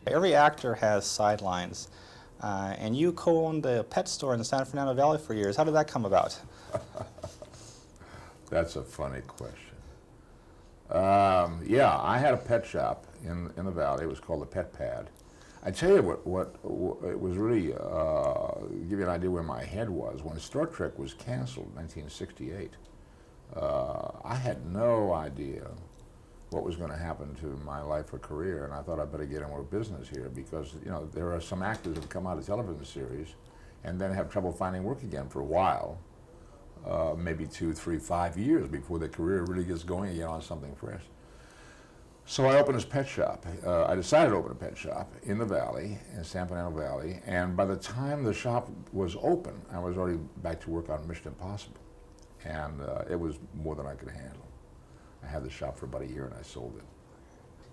Every actor has sidelines, and you co-owned a pet store in the San Fernando Valley for years. How did that come about? That's a funny question. Yeah, I had a pet shop in the valley. It was called the Pet Pad. I tell you what it was really, give you an idea where my head was. When Star Trek was canceled in 1968, I had no idea what was going to happen to my life or career, and I thought I'd better get in with business here because, you know, there are some actors that come out of television series and then have trouble finding work again for a while, maybe 2, 3, 5 years before their career really gets going again on something fresh. So I opened this pet shop. I decided to open a pet shop in the valley, in San Fernando Valley, and by the time the shop was open, I was already back to work on Mission Impossible, and it was more than I could handle. I had the shop for about a year and I sold it.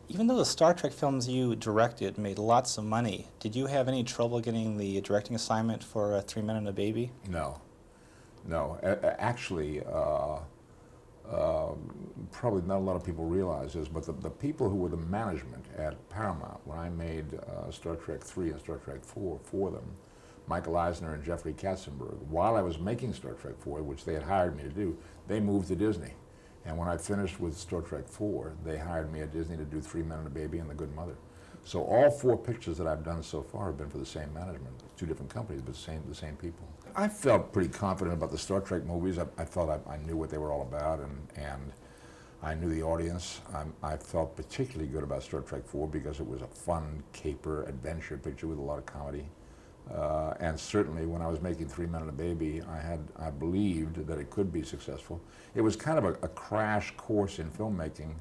Even though the Star Trek films you directed made lots of money, did you have any trouble getting the directing assignment for 3 Men and a Baby? No. Actually, probably not a lot of people realize this, but the people who were the management at Paramount when I made Star Trek 3 and Star Trek 4 for them, Michael Eisner and Jeffrey Katzenberg, while I was making Star Trek 4, which they had hired me to do, they moved to Disney. And when I finished with Star Trek 4, they hired me at Disney to do 3 Men and a Baby and The Good Mother. So all 4 pictures that I've done so far have been for the same management, 2 different companies, but the same people. I felt pretty confident about the Star Trek movies. I felt I knew what they were all about, and I knew the audience. I felt particularly good about Star Trek 4 because it was a fun, caper, adventure picture with a lot of comedy. And certainly when I was making 3 Men and a Baby, I believed that it could be successful. It was kind of a crash course in filmmaking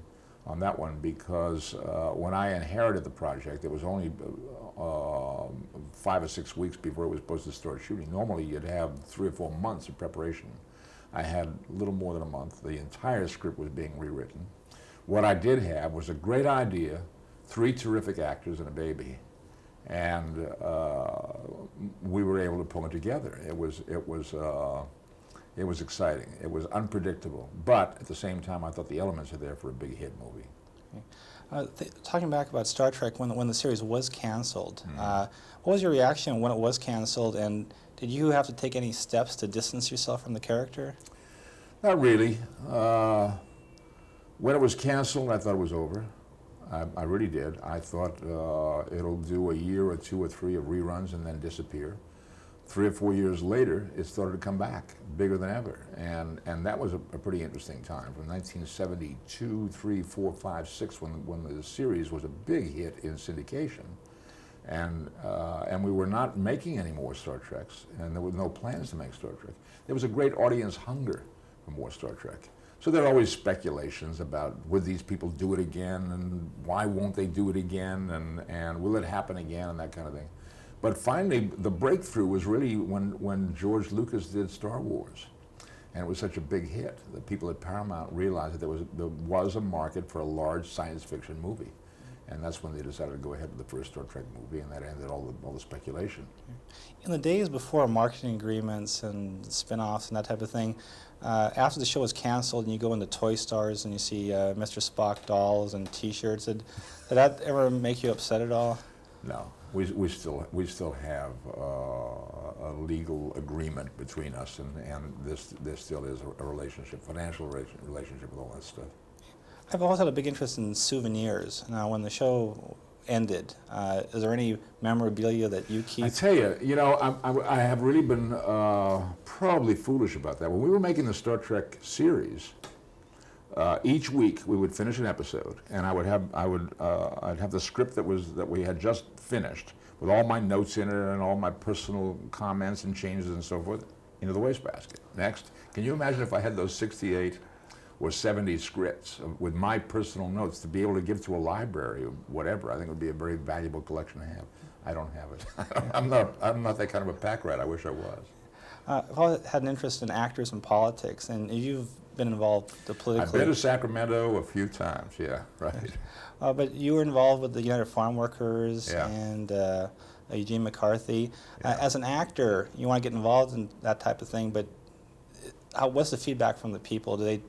on that one because when I inherited the project, it was only 5 or 6 weeks before it was supposed to start shooting. Normally you'd have 3 or 4 months of preparation. I had a little more than a month. The entire script was being rewritten. What I did have was a great idea, 3 terrific actors and a baby. And we were able to pull it together. It was exciting. It was unpredictable, but at the same time, I thought the elements are there for a big hit movie. Okay. Talking back about Star Trek, when the series was canceled, what was your reaction when it was canceled, and did you have to take any steps to distance yourself from the character? Not really. When it was canceled, I thought it was over. I really did. I thought it'll do a year or 2 or 3 of reruns and then disappear. 3 or 4 years later, it started to come back bigger than ever, and that was a pretty interesting time. From 1972, 3, 4, 5, 6, when the series was a big hit in syndication, and we were not making any more Star Treks, and there were no plans to make Star Trek. There was a great audience hunger for more Star Trek. So there are always speculations about would these people do it again, and why won't they do it again, and will it happen again, and that kind of thing. But finally, the breakthrough was really when George Lucas did Star Wars, and it was such a big hit that people at Paramount realized that there was a market for a large science fiction movie. And that's when they decided to go ahead with the first Star Trek movie, and that ended all the speculation. In the days before marketing agreements and spin-offs and that type of thing, after the show was canceled and you go into toy stores and you see Mr. Spock dolls and T-shirts, did that ever make you upset at all? No, we still have a legal agreement between us, and there still is a relationship, financial relationship with all that stuff. I've always had a big interest in souvenirs. Now, when the show ended, is there any memorabilia that you keep? I tell you, I have really been probably foolish about that. When we were making the Star Trek series, each week we would finish an episode, and I'd have the script that we had just finished with all my notes in it and all my personal comments and changes and so forth into the wastebasket. Next, can you imagine if I had those 68 or 70 scripts with my personal notes to be able to give to a library or whatever? I think it would be a very valuable collection to have. I don't have it. I'm not that kind of a pack rat. I wish I was. I've always had an interest in actors and politics, and you've been involved politically. I've been to Sacramento a few times, yeah, right. But you were involved with the United Farm Workers Yeah. and Eugene McCarthy. As an actor, you want to get involved in that type of thing, but what's the feedback from the people? Do they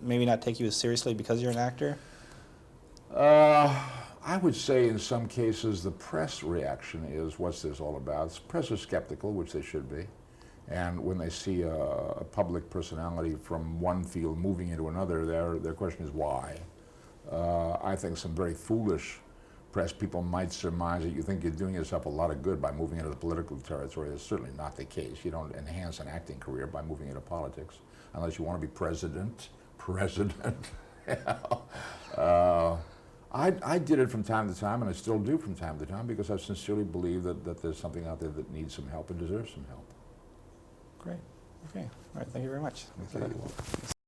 maybe not take you as seriously because you're an actor? I would say in some cases the press reaction is, what's this all about? The press is skeptical, which they should be. And when they see a public personality from one field moving into another, their question is why? I think some very foolish press people might surmise that you think you're doing yourself a lot of good by moving into the political territory. That's certainly not the case. You don't enhance an acting career by moving into politics, unless you want to be president. I did it from time to time, and I still do from time to time, because I sincerely believe that there's something out there that needs some help and deserves some help. Great. Okay. All right. Thank you very much. Okay, you're welcome.